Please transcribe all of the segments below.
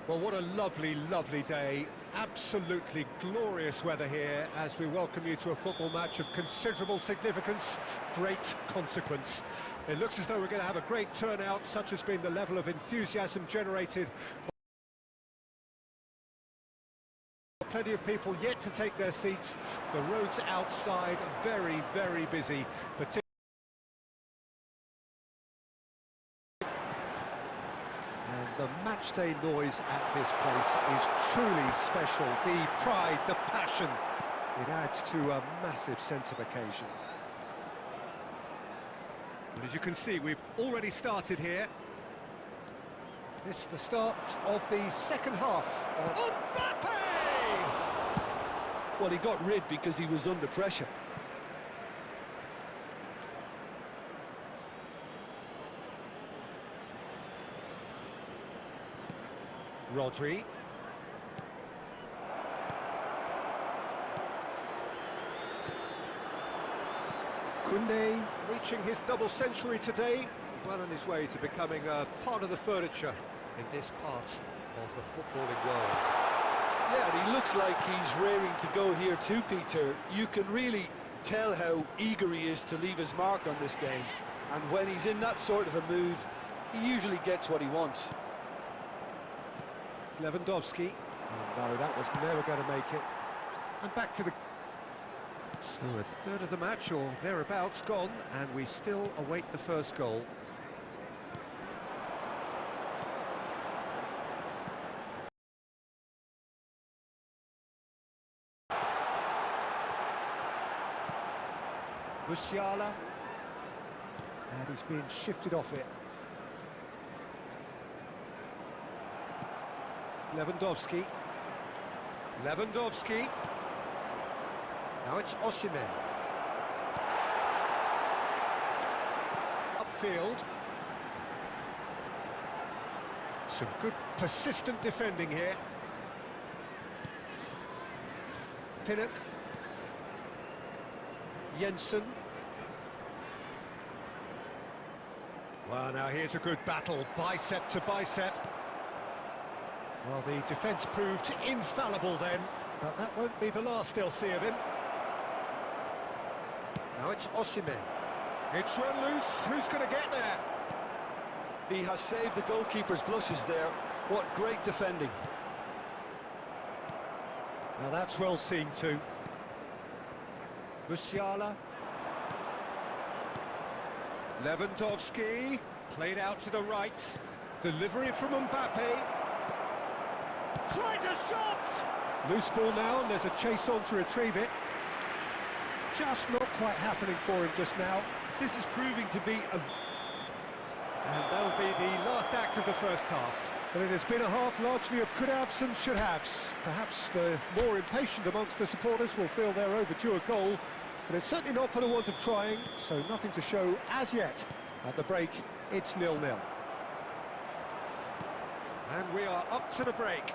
Well, what a lovely, lovely day. Absolutely glorious weather here as we welcome you to a football match of considerable significance, great consequence. It looks as though we're going to have a great turnout, such has been the level of enthusiasm generated. Plenty of people yet to take their seats. The roads outside are very, very busy, particularly. The matchday noise at this place is truly special. The pride, the passion, it adds to a massive sense of occasion. And as you can see, we've already started here. This is the start of the second half of Mbappe! Well, he got rid because he was under pressure. Rodri. Koundé reaching his double century today, well on his way to becoming a part of the furniture in this part of the footballing world. Yeah, and he looks like he's raring to go here too, Peter. You can really tell how eager he is to leave his mark on this game. And when he's in that sort of a mood, he usually gets what he wants. Lewandowski. Oh, no, that was never going to make it. And back to the... So a third of the match, or thereabouts, gone, and we still await the first goal. Musiala. And he's being shifted off it. Lewandowski. Now it's Osimhen. Upfield. Some good persistent defending here. Pinnock. Jensen. Well, now here's a good battle, bicep to bicep. Well, the defence proved infallible then, but that won't be the last they'll see of him. Now it's Osimhen. It's run loose, who's going to get there? He has saved the goalkeeper's blushes there. What great defending. Now that's well seen too. Musiala. Lewandowski. Played out to the right. Delivery from Mbappe. Tries a shot! Loose ball now, and there's a chase on to retrieve it. Just not quite happening for him just now. This is proving to be a... And that'll be the last act of the first half. But it has been a half largely of could-haves and should-haves. Perhaps the more impatient amongst the supporters will feel they're overdue a goal, but it's certainly not for the want of trying, so nothing to show as yet. At the break, it's 0-0. And we are up to the break.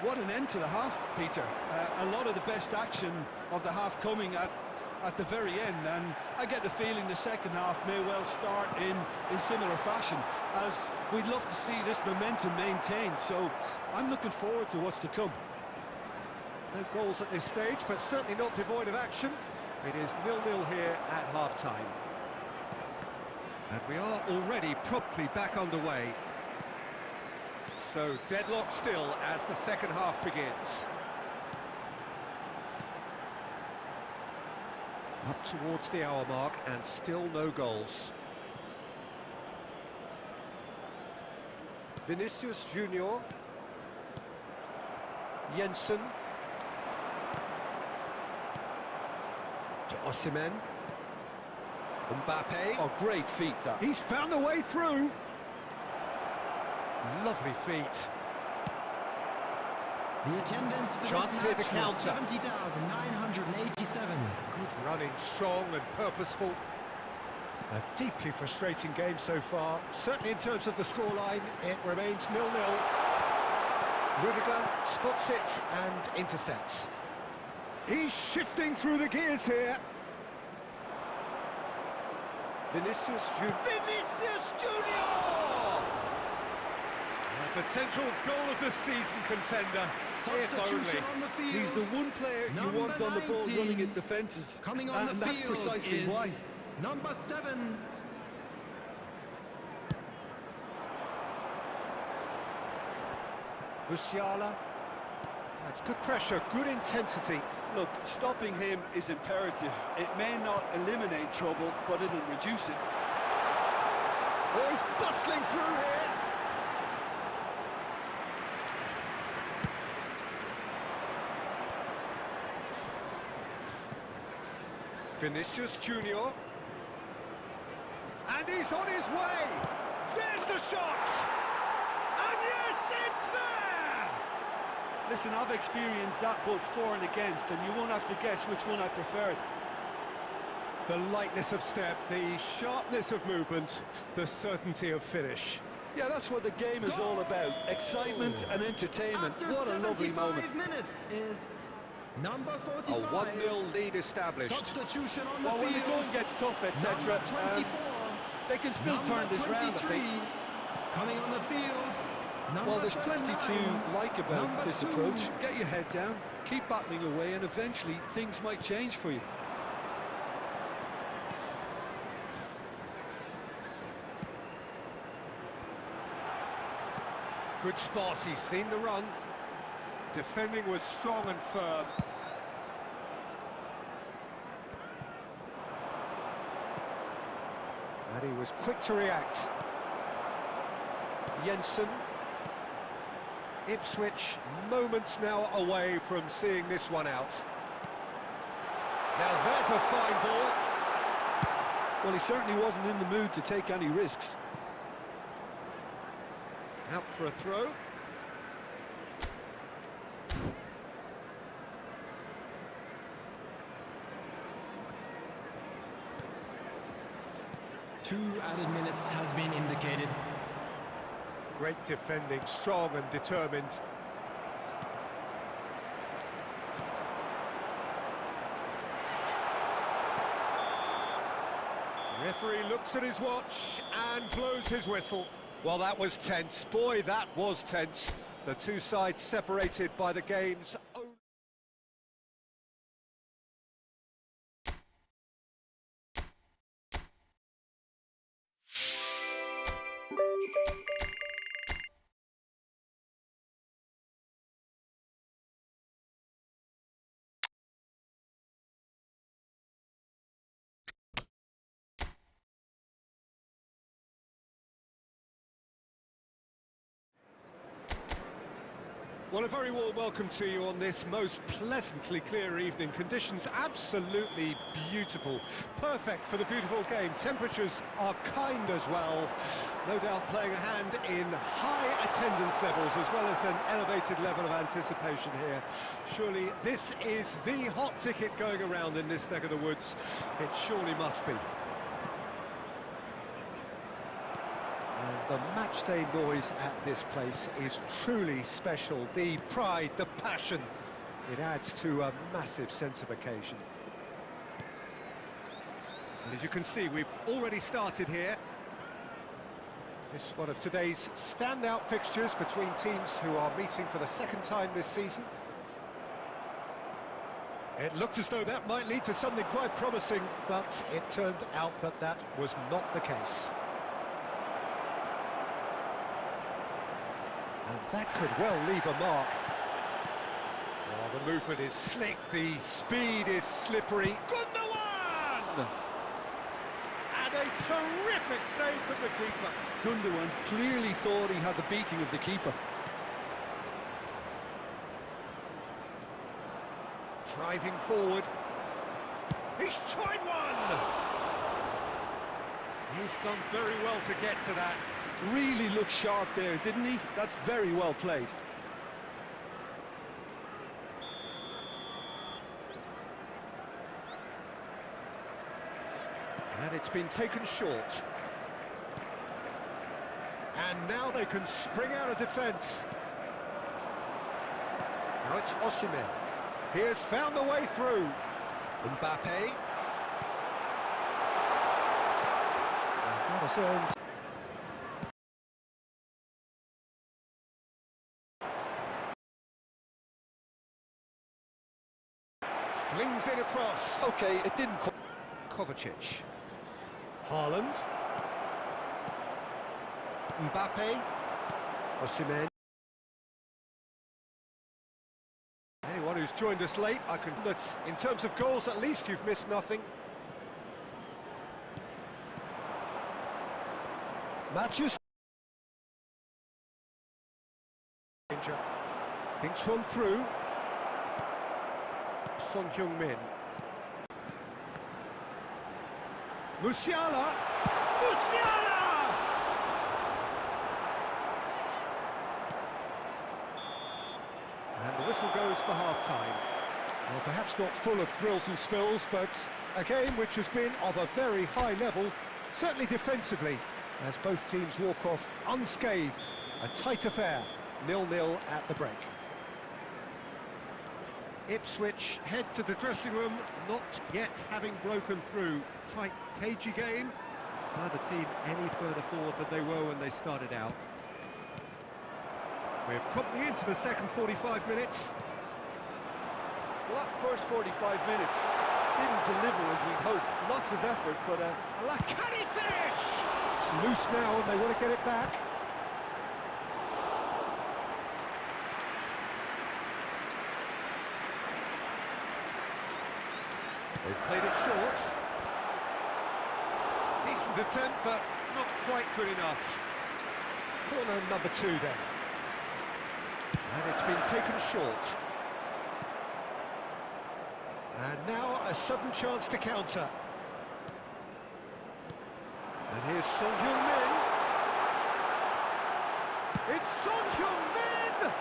What an end to the half, Peter. A lot of the best action of the half coming at the very end, and I get the feeling the second half may well start in similar fashion, as we'd love to see this momentum maintained, so I'm looking forward to what's to come. No goals at this stage, but certainly not devoid of action. It is 0-0 here at half-time. And we are already promptly back underway. So, deadlock still as the second half begins. Up towards the hour mark and still no goals. Vinicius Junior. To Osimhen. Mbappe. Oh, great feet, that. He's found a way through. Lovely feet. The attendance for Chance this here match to counter. 70,987. Good running, strong and purposeful. A deeply frustrating game so far. Certainly in terms of the scoreline, it remains 0-0. Rudiger spots it and intercepts. He's shifting through the gears here. Vinicius Junior! A potential goal of the season contender, if Substitution on the only. field. He's the one player you Number want on the ball 19. running at defences. Coming on And the that's field precisely is why. Number 7. Musiala. That's good pressure, good intensity. Look, stopping him is imperative. It may not eliminate trouble, but it'll reduce it. Oh, he's bustling through here. Vinicius Junior. And he's on his way. There's the shot. And yes, it's there. Listen, I've experienced that both for and against, and you won't have to guess which one I preferred. The lightness of step, the sharpness of movement, the certainty of finish. Yeah, that's what the game is all about. Excitement and entertainment. After What a lovely 75 moment. minutes is number A 45. 1-0 lead established. Substitution on the Well, when the field. going gets tough, etc., Number 24. they can still Number turn this round, I think. 23. Coming on the field. Well, there's plenty to 39. like about Number this 2. approach. Get your head down, keep battling away, and eventually things might change for you. Good spot, he's seen the run. Defending was strong and firm. And he was quick to react. Jensen. Ipswich moments now away from seeing this one out. Now there's a fine ball. Well, he certainly wasn't in the mood to take any risks. Out for a throw. Two added minutes has been indicated. Great defending, strong and determined. Referee looks at his watch and blows his whistle. Well, that was tense. Boy, that was tense. The two sides separated by the game's own... Well, a very warm welcome to you on this most pleasantly clear evening. Conditions absolutely beautiful. Perfect for the beautiful game. Temperatures are kind as well. No doubt playing a hand in high attendance levels as well as an elevated level of anticipation here. Surely this is the hot ticket going around in this neck of the woods. It surely must be. And the matchday noise at this place is truly special. The pride, the passion, it adds to a massive sense of occasion. And as you can see, we've already started here. This is one of today's standout fixtures between teams who are meeting for the second time this season. It looked as though that might lead to something quite promising, but it turned out that that was not the case. And that could well leave a mark. Oh, the movement is slick, the speed is slippery. Gundogan! And a terrific save from the keeper. Gundogan clearly thought he had the beating of the keeper. Driving forward. He He's tried one! He's done very well to get to that. Really looked sharp there, didn't he? That's very well played. And it's been taken short. And now they can spring out of defence. Now it's Osimhen. He has found the way through. Mbappe. And that has earned. Flings it across. Okay, it didn't... Kovacic. Haaland. Mbappe. Osimhen. Anyone who's joined us late, in terms of goals, at least you've missed nothing. Matches. Danger. Dinks one through. Son Heung-min. Musiala! Musiala! And the whistle goes for half-time. Well, perhaps not full of thrills and spills, but a game which has been of a very high level, certainly defensively, as both teams walk off unscathed. A tight affair, 0-0 at the break. Ipswich head to the dressing room, not yet having broken through. Tight, cagey game. Neither team any further forward than they were when they started out. We're promptly into the second 45 minutes. Well, that first 45 minutes didn't deliver as we'd hoped. Lots of effort, but a lack... Can he finish? It's loose now and they want to get it back. They've played it short. Decent attempt, but not quite good enough. Corner number 2 then. And it's been taken short. And now a sudden chance to counter. And here's Son Heung-min. It's Son Heung-min!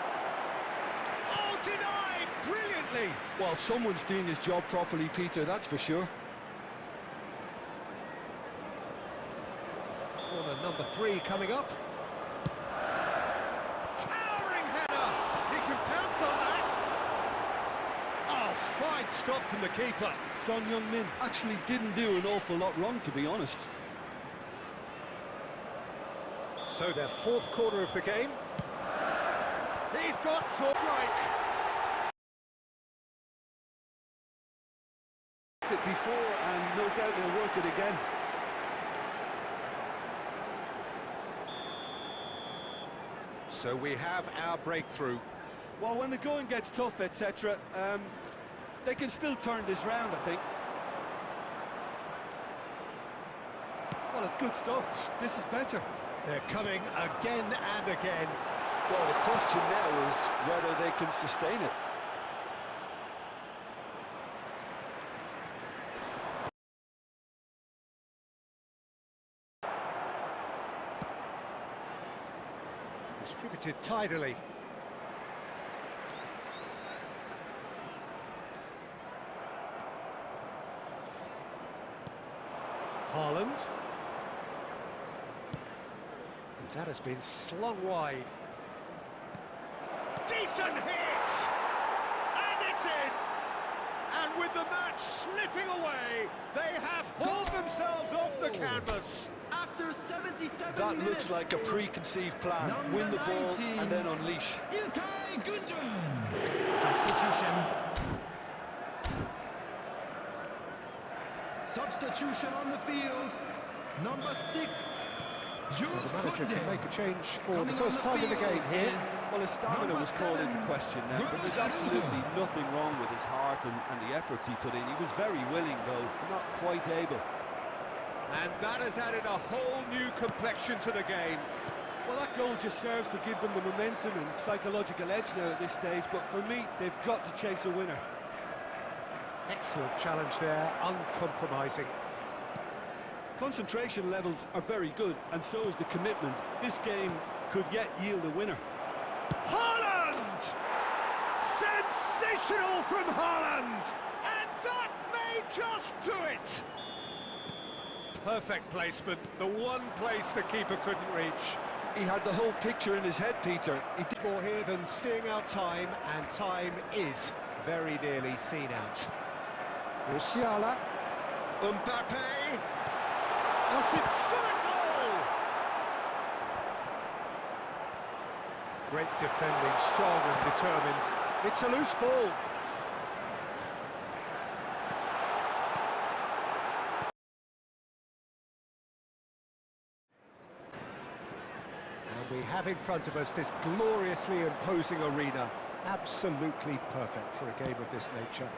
Oh, denied brilliantly! Well, someone's doing his job properly, Peter, that's for sure. Corner number 3 coming up. Towering header! He can pounce on that! Oh, fine stop from the keeper. Son Heung-min actually didn't do an awful lot wrong, to be honest. So their 4th corner of the game. He's got to strike. It before, and no doubt they'll work it again. So we have our breakthrough. Well, when the going gets tough, etc., they can still turn this round, I think. Well, it's good stuff. This is better. They're coming again and again. Well, the question now is whether they can sustain it. Distributed tidily. Haaland. That has been slung wide. Decent hit! And it's in! And with the match slipping away, they have hauled themselves off the canvas. After 77 That minutes, looks like a preconceived plan. Number Win the ball 19. and then unleash. Ilkay Gundogan. Substitution. Substitution on the field. Number 6. So the manager can make a change for the first time in the game here. Well, his stamina was called into question then, but there's absolutely nothing wrong with his heart and the efforts he put in. He was very willing, though, not quite able. And that has added a whole new complexion to the game. Well, that goal just serves to give them the momentum and psychological edge now at this stage, but for me, they've got to chase a winner. Excellent challenge there, uncompromising. Concentration levels are very good, and so is the commitment. This game could yet yield a winner. Haaland! Sensational from Haaland! And that may just do it! Perfect placement, the one place the keeper couldn't reach. He had the whole picture in his head, Peter. He did More here than seeing out time, and time is very nearly seen out. Musiala. Mbappe. Osim for a goal! Great defending, strong and determined. It's a loose ball. And we have in front of us this gloriously imposing arena. Absolutely perfect for a game of this nature.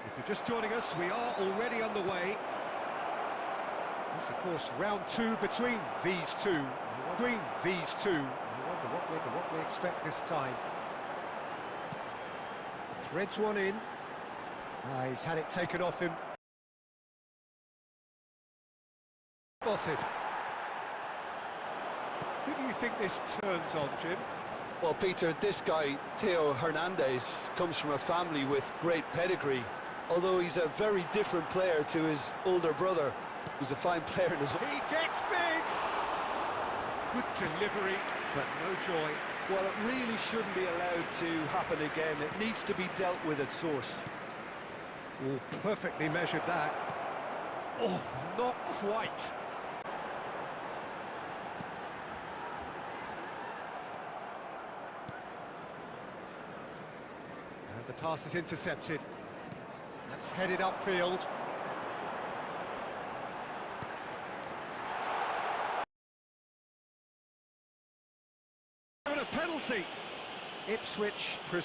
If you're just joining us, we are already underway. It's, of course, round two between these two. I wonder what we expect this time. Threads one in. He's had it taken off him. Spotted. Who do you think this turns on, Jim? Well, Peter, this guy, Theo Hernandez, comes from a family with great pedigree, although he's a very different player to his older brother, who's a fine player in his own. He gets big! Good delivery, but no joy. Well, it really shouldn't be allowed to happen again. It needs to be dealt with at source. Oh, perfectly measured that. Oh, not quite. And the pass is intercepted. That's headed upfield. And a penalty. Ipswich. A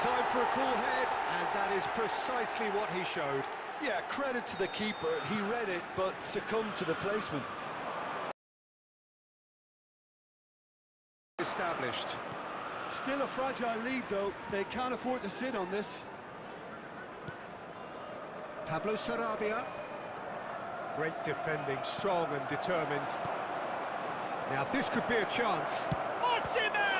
time for a cool head, and that is precisely what he showed. Yeah, credit to the keeper. He read it, but succumbed to the placement. Established. Still a fragile lead, though. They can't afford to sit on this. Pablo Sarabia. Great defending, strong and determined. Now this could be a chance. Osimhen!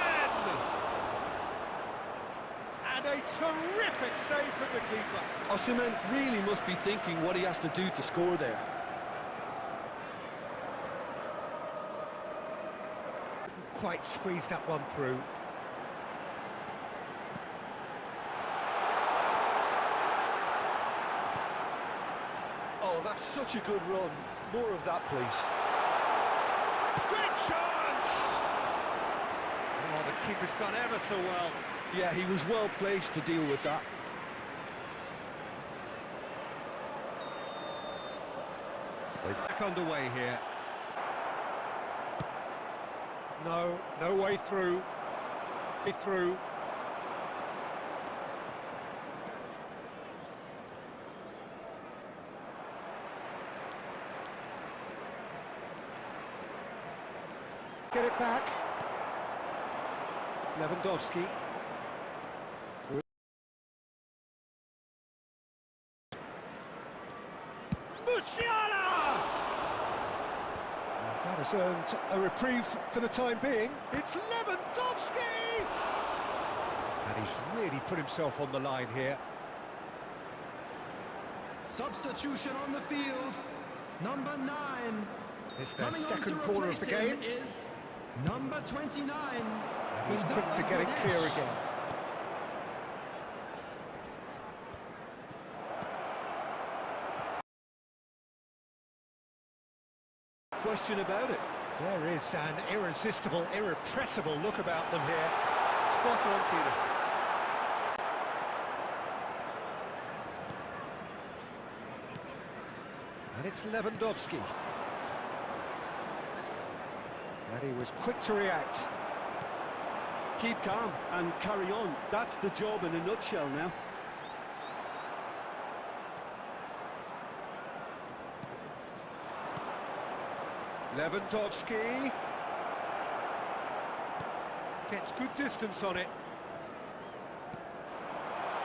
And a terrific save from the keeper. Osimhen really must be thinking what he has to do to score there. Quite squeezed that one through. Oh, that's such a good run. More of that, please. Great chance! Oh, the keeper's done ever so well. Yeah, he was well placed to deal with that. They're back underway here. No way through. Through. Get it back. Lewandowski. Musiala! That has earned a reprieve for the time being. It's Lewandowski! And he's really put himself on the line here. Substitution on the field. Number 9. It's their second corner of the game. Is number 29. And he's quick to get it clear again. Question about it. There is an irresistible, irrepressible look about them here. Spot on, Peter. And it's Lewandowski. And he was quick to react. Keep calm and carry on. That's the job in a nutshell now. Lewandowski gets good distance on it.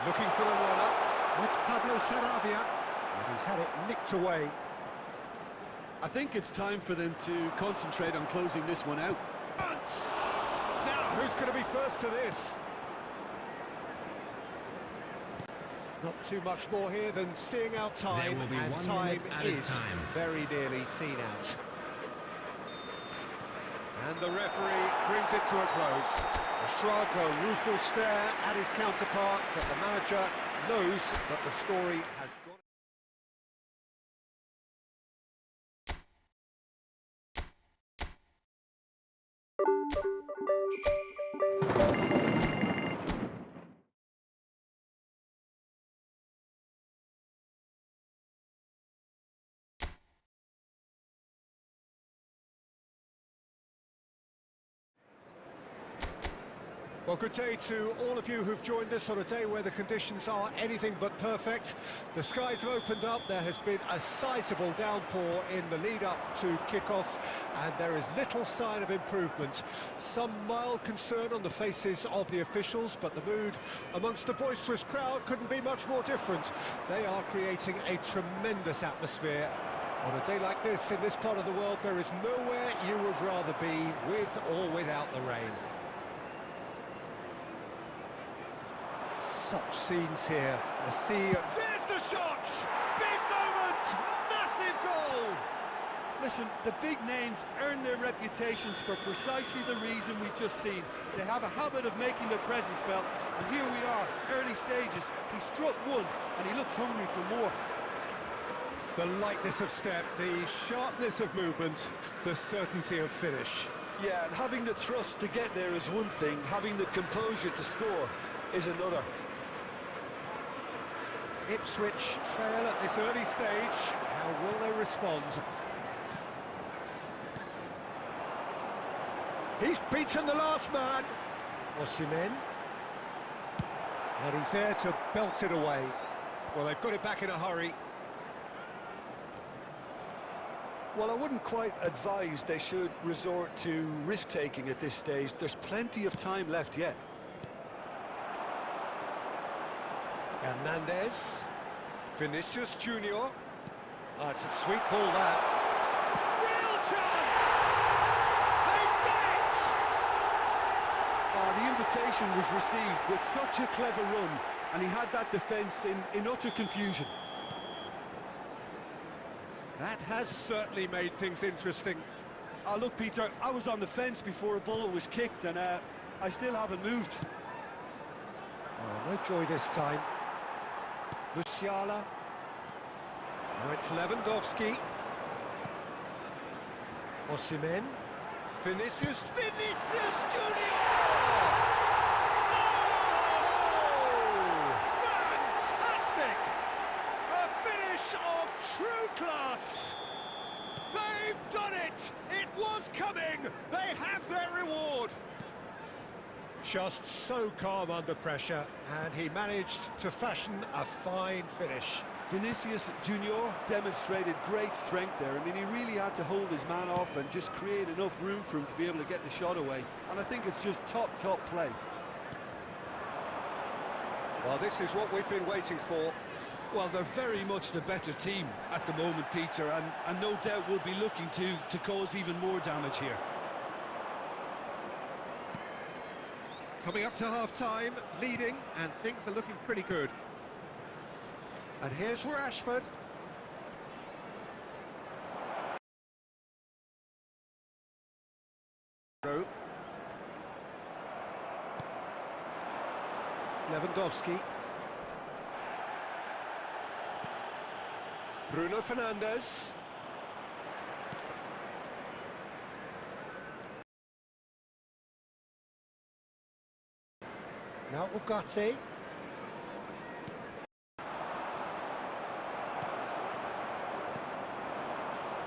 Looking for the run-up. It's Pablo Sarabia, and he's had it nicked away. I think it's time for them to concentrate on closing this one out. Now, who's going to be first to this? Not too much more here than seeing out time, and time is very nearly seen out. And the referee brings it to a close. A shrug, a rueful stare at his counterpart, but the manager knows that the story has gone. Well, good day to all of you who've joined us on a day where the conditions are anything but perfect. The skies have opened up, there has been a sizable downpour in the lead-up to kick-off, and there is little sign of improvement. Some mild concern on the faces of the officials, but the mood amongst the boisterous crowd couldn't be much more different. They are creating a tremendous atmosphere. On a day like this, in this part of the world, there is nowhere you would rather be, with or without the rain. Such scenes here, a sea of... There's the shot! Big moment! Massive goal! Listen, the big names earn their reputations for precisely the reason we've just seen. They have a habit of making their presence felt, and here we are, early stages. He struck one, and he looks hungry for more. The lightness of step, the sharpness of movement, the certainty of finish. Yeah, and having the thrust to get there is one thing, having the composure to score is another. Ipswich trail at this early stage. How will they respond? He's beaten the last man. Osimhen. And he's there to belt it away. Well, they've got it back in a hurry. Well, I wouldn't quite advise they should resort to risk-taking at this stage. There's plenty of time left yet. Hernandez, Vinicius Junior. Oh, it's a sweet ball, that. Real chance! They've got it! The invitation was received with such a clever run, and he had that defence in utter confusion. That has certainly made things interesting. Oh, look, Peter, I was on the fence before a ball was kicked, and I still haven't moved. Oh, no joy this time. Musiala. Now it's Lewandowski. Osimhen. Vinicius Junior! Oh! Fantastic! A finish of true class! They've done it! It was coming! They have their reward! Just so calm under pressure, and he managed to fashion a fine finish. Vinicius Junior demonstrated great strength there. I mean, he really had to hold his man off and just create enough room for him to be able to get the shot away. And I think it's just top play. Well, this is what we've been waiting for. Well, they're very much the better team at the moment, Peter, and no doubt will be looking to cause even more damage here. Coming up to half-time, leading, and things are looking pretty good. And here's Rashford. Lewandowski. Bruno Fernandes. Now Ugarte.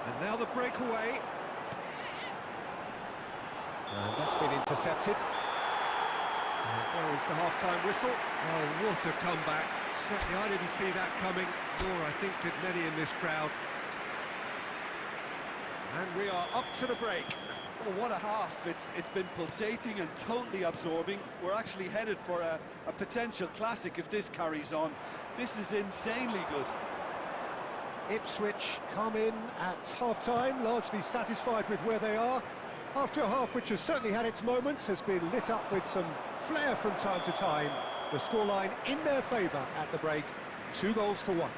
And now the breakaway. And that's been intercepted. And there is the half-time whistle. Oh, what a comeback. Certainly I didn't see that coming, nor I think did many in this crowd. And we are up to the break. Oh, what a half. It's been pulsating and totally absorbing. We're actually headed for a potential classic if this carries on. This is insanely good. Ipswich come in at half-time, largely satisfied with where they are. After a half which has certainly had its moments, has been lit up with some flair from time to time. The scoreline in their favour at the break, 2-1.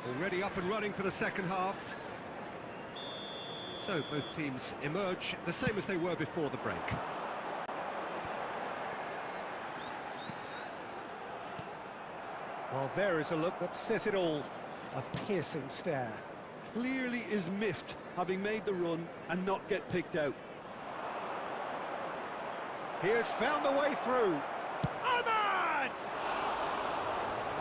Already up and running for the second half. So both teams emerge the same as they were before the break. Well, there is a look that says it all. A piercing stare. Clearly is miffed, having made the run and not get picked out. He has found the way through. Ahmad!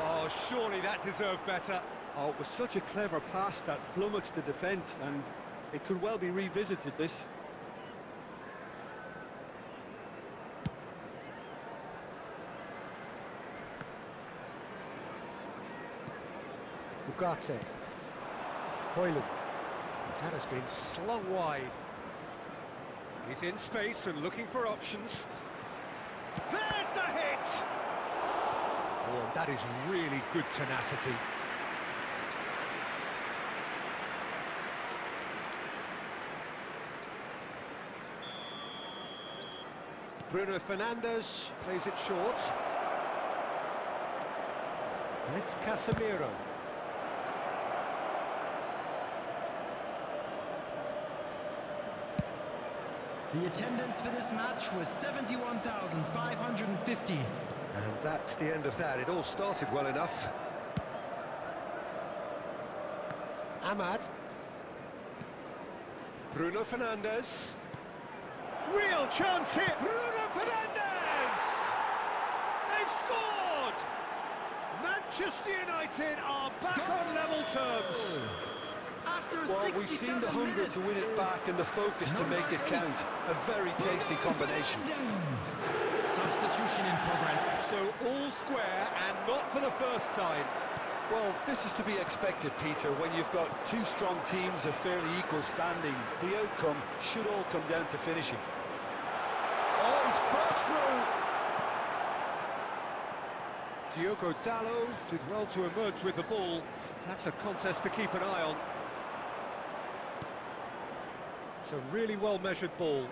Oh, surely that deserved better. Oh, it was such a clever pass that flummoxed the defence, and it could well be revisited, this. Ugarte. Hoyland. That has been slung wide. He's in space and looking for options. There's the hit! Oh, and that is really good tenacity. Bruno Fernandes plays it short. And it's Casemiro. The attendance for this match was 71,550. And that's the end of that. It all started well enough. Ahmad. Bruno Fernandes. Real chance here. Bruno Fernandes! They've scored! Manchester United are back on level terms. Well, we've seen the hunger to win it back and the focus to make it count. A very tasty combination. Substitution in progress. So all square and not for the first time. Well, this is to be expected, Peter. When you've got two strong teams of fairly equal standing, the outcome should all come down to finishing. Oh, he's burst through. Diogo Dalot did well to emerge with the ball. That's a contest to keep an eye on. It's a really well-measured ball.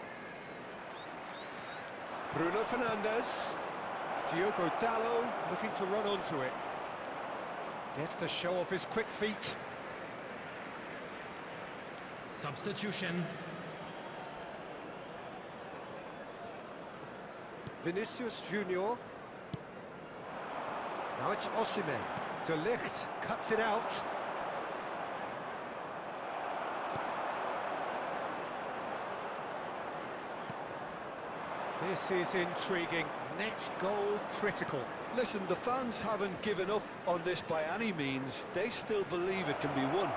Bruno Fernandes. Diogo Dalot looking to run onto it. Gets to show off his quick feet. Substitution. Vinicius Junior. Now it's Osimhen. De Ligt cuts it out. This is intriguing. Next goal critical. Listen, the fans haven't given up on this by any means. They still believe it can be won.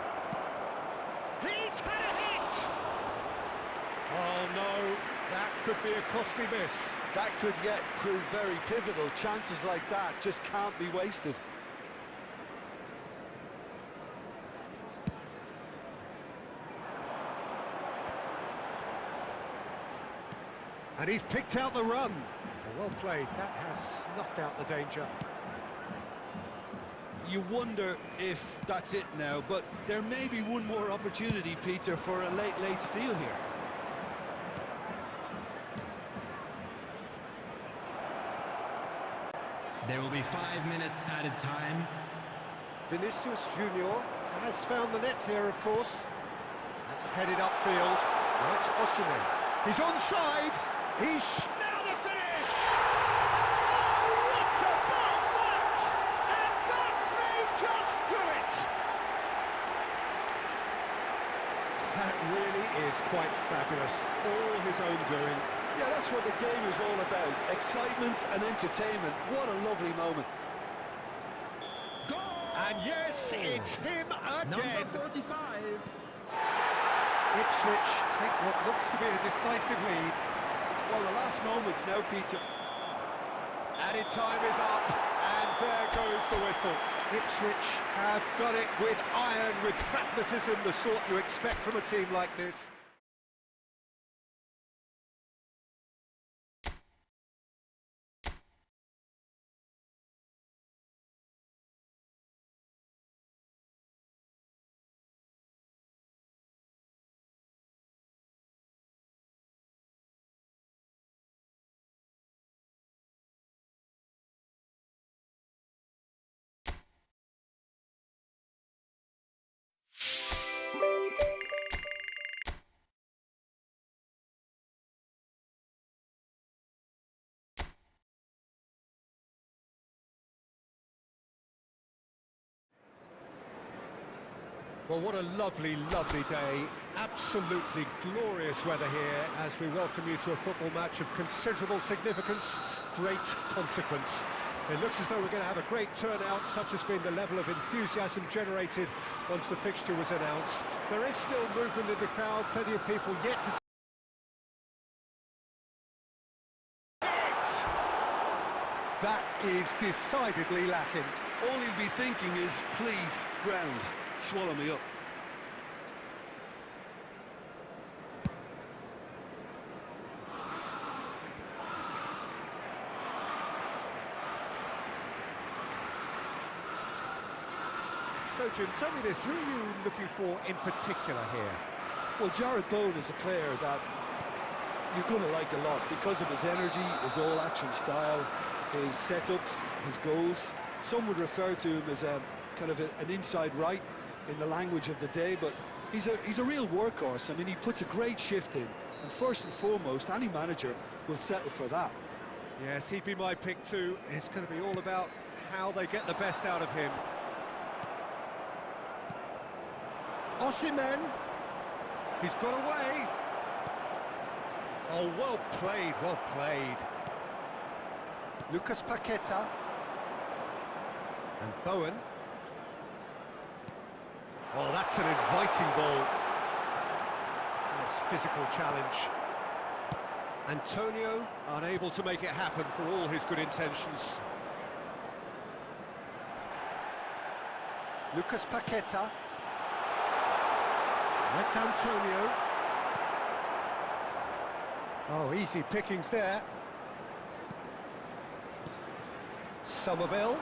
He's had a hit! Oh no, that could be a costly miss. That could yet prove very pivotal. Chances like that just can't be wasted. And he's picked out the run. Well played, that has snuffed out the danger. You wonder if that's it now, but there may be one more opportunity, Peter, for a late steal here. There will be 5 minutes added time. Vinicius Junior has found the net here, of course. That's headed upfield. Now it's Osimhen. He's onside. He's now the finish. Oh, what about that? And that may just do it. That really is quite fabulous. All his own doing. Yeah, that's what the game is all about. Excitement and entertainment. What a lovely moment. Goal! And yes, it's him again. Number 45. Ipswich take what looks to be a decisive lead. Well, the last moments now, Peter. Added time is up, and there goes the whistle. Ipswich have done it with iron, with pragmatism, the sort you expect from a team like this. Well, what a lovely, lovely day. Absolutely glorious weather here as we welcome you to a football match of considerable significance, great consequence. It looks as though we're going to have a great turnout, such has been the level of enthusiasm generated once the fixture was announced. There is still movement in the crowd, plenty of people yet to... That is decidedly lacking. All he'll be thinking is, please, ground, swallow me up. So, Jim, tell me this, who are you looking for in particular here? Well, Jared Bowen is a player that you're going to like a lot because of his energy, his all-action style, his setups, his goals. Some would refer to him as a kind of an inside right in the language of the day, but he's a real workhorse. I mean, he puts a great shift in, and first and foremost, any manager will settle for that. Yes, he'd be my pick too. It's going to be all about how they get the best out of him. Osimhen, he's got away. Oh, well played, well played. Lucas Paqueta. And Bowen. Oh, that's an inviting ball. Nice physical challenge. Antonio unable to make it happen for all his good intentions. Lucas Paqueta. That's Antonio. Oh, easy pickings there. Somerville.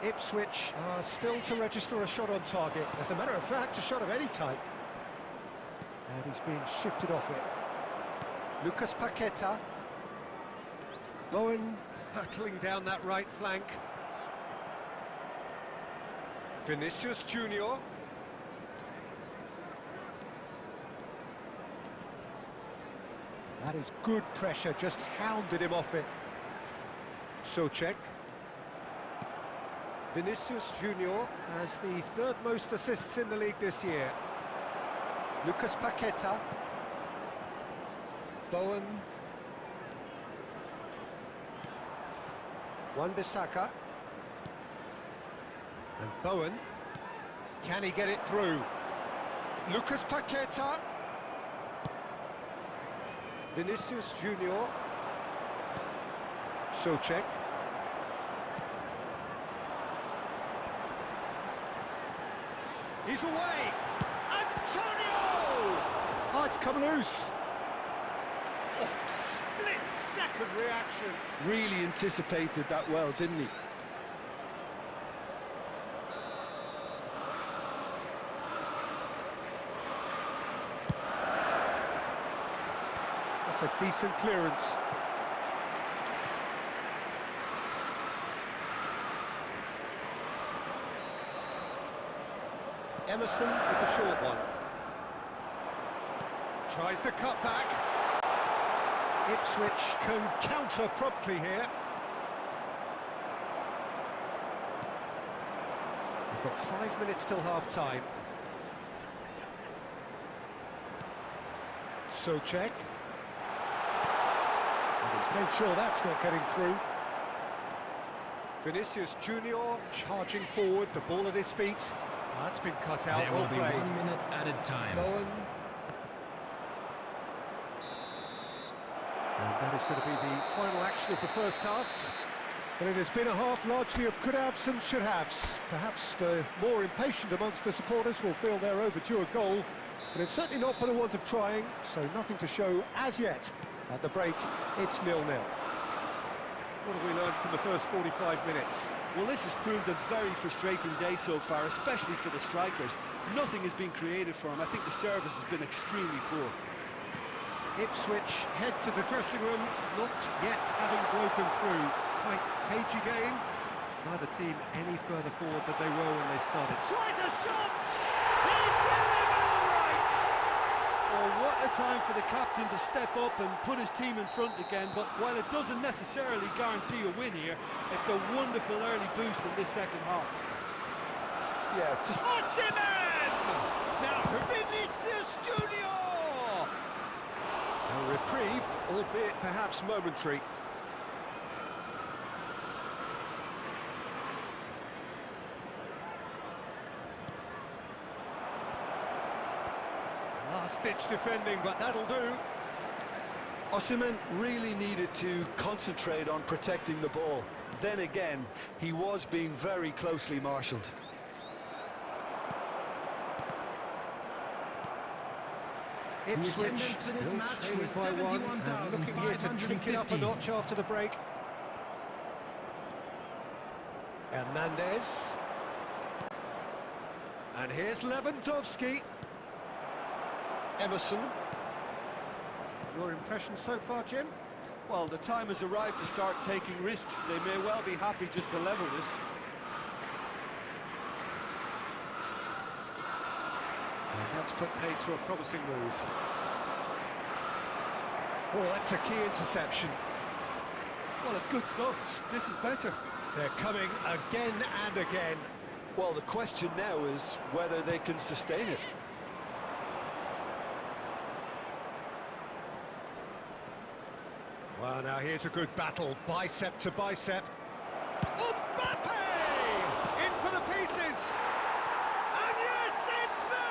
Ipswich are still to register a shot on target. As a matter of fact, a shot of any type. And he's being shifted off it. Lucas Paqueta. Bowen hurtling down that right flank. Vinicius Junior. That is good pressure, just hounded him off it. Souček. Vinicius Junior has the third most assists in the league this year. Lucas Paqueta. Bowen. Wan-Bissaka. And Bowen. Can he get it through? Lucas Paqueta. Vinicius Junior. Souček. He's away! Antonio! Oh, it's come loose. Oh, split-second reaction. Really anticipated that well, didn't he? That's a decent clearance. Emerson with the short one. Tries the cut back. Ipswich can counter promptly here. We've got 5 minutes till half-time. Souček. And he's made sure that's not getting through. Vinicius Junior charging forward, the ball at his feet. That's been cut out, There well will be played. 1 minute added time. Bowen. And that is going to be the final action of the first half. But it has been a half largely of could-haves and should-haves. Perhaps the more impatient amongst the supporters will feel they're overdue a goal, but it's certainly not for the want of trying, so nothing to show as yet. At the break, it's 0-0. What have we learned from the first 45 minutes? Well, this has proved a very frustrating day so far, especially for the strikers. Nothing has been created for them. I think the service has been extremely poor. Ipswich head to the dressing room, not yet having broken through. Tight, cagey game. Neither team any further forward than they were when they started. Tries a shot! He's winning all right! Oh, what a time for the captain to step up and put his team in front again, but while it doesn't necessarily guarantee a win here, it's a wonderful early boost in this second half. Yeah, just... Osimhen! Now Vinicius Junior! A reprieve, albeit perhaps momentary. Last-ditch defending, but that'll do. Osimhen really needed to concentrate on protecting the ball. Then again, he was being very closely marshalled. Ipswich still trailing by one, and looking here to take it up a notch after the break. Hernandez. And here's Lewandowski. Emerson. Your impression so far, Jim? Well, the time has arrived to start taking risks. They may well be happy just to level this. And that's put paid to a promising move. Oh, that's a key interception. Well, it's good stuff. This is better. They're coming again and again. Well, the question now is whether they can sustain it. Well, now here's a good battle, bicep to bicep. Mbappe! In for the pieces! And yes, it's there!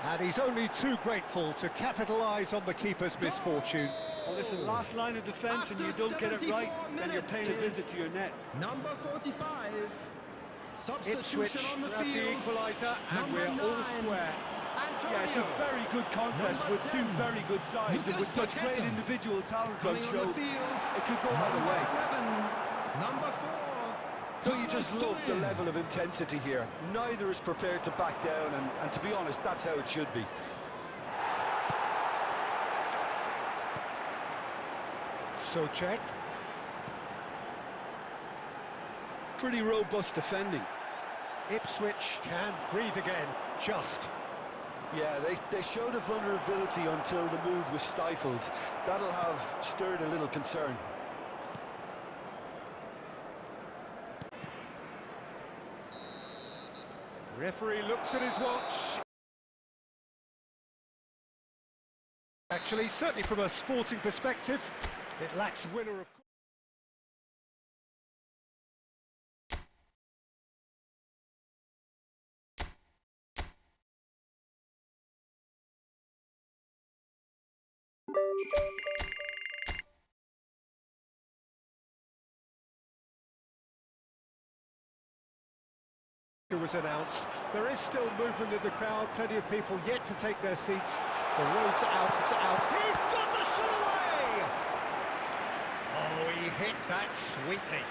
And he's only too grateful to capitalise on the keeper's misfortune. Well, listen, last line of defence and you don't get it right, then you're paying a visit to your net. Number 45. Ipswich Substitution on the grab the field. equaliser, and we're all square. Yeah, it's a very good contest with two very good sides, and with such great individual talent on show, it could go either way. Number 4. Don't you just love the level of intensity here? Neither is prepared to back down, and to be honest, that's how it should be. So check. Pretty robust defending. Ipswich can breathe again, just. Yeah, they showed a vulnerability until the move was stifled. That'll have stirred a little concern. Referee looks at his watch. Actually, certainly from a sporting perspective, it lacks winner of... was announced. There is still movement in the crowd, plenty of people yet to take their seats. The road's out, it's out. He's got the shot away! Oh, he hit that sweetly.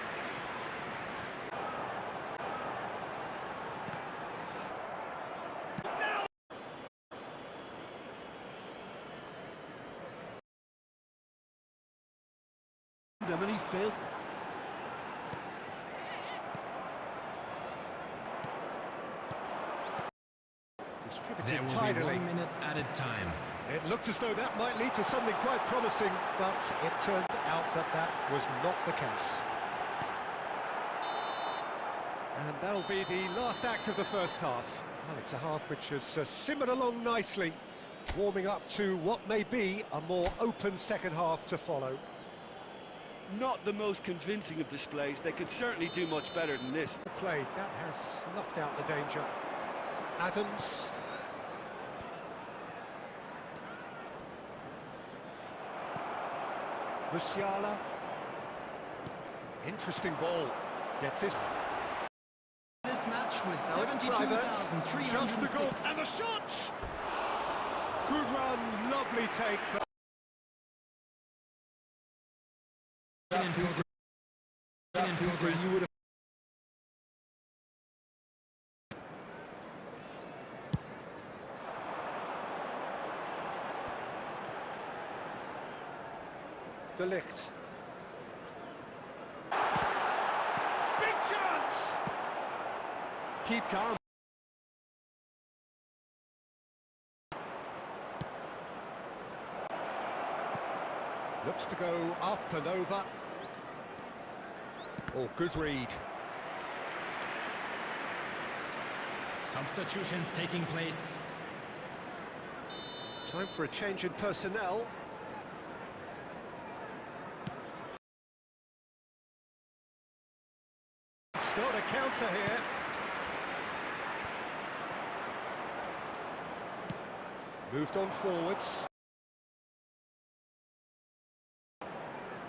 Now, and he failed. There will be 1 minute added time. It looked as though that might lead to something quite promising, but it turned out that that was not the case. And that'll be the last act of the first half. Well, it's a half which has simmered along nicely, warming up to what may be a more open second half to follow. Not the most convincing of displays. They could certainly do much better than this. Played, that has snuffed out the danger. Adams. Musiala. Interesting ball. Gets his... This match was Now it's Private. 72,306. Just the goal. And the shot! Good run, lovely take. You would have De Ligt. Big chance! Keep calm. Looks to go up and over. Oh, good read. substitutions taking place. Time for a change in personnel. Start a counter here. Moved on forwards.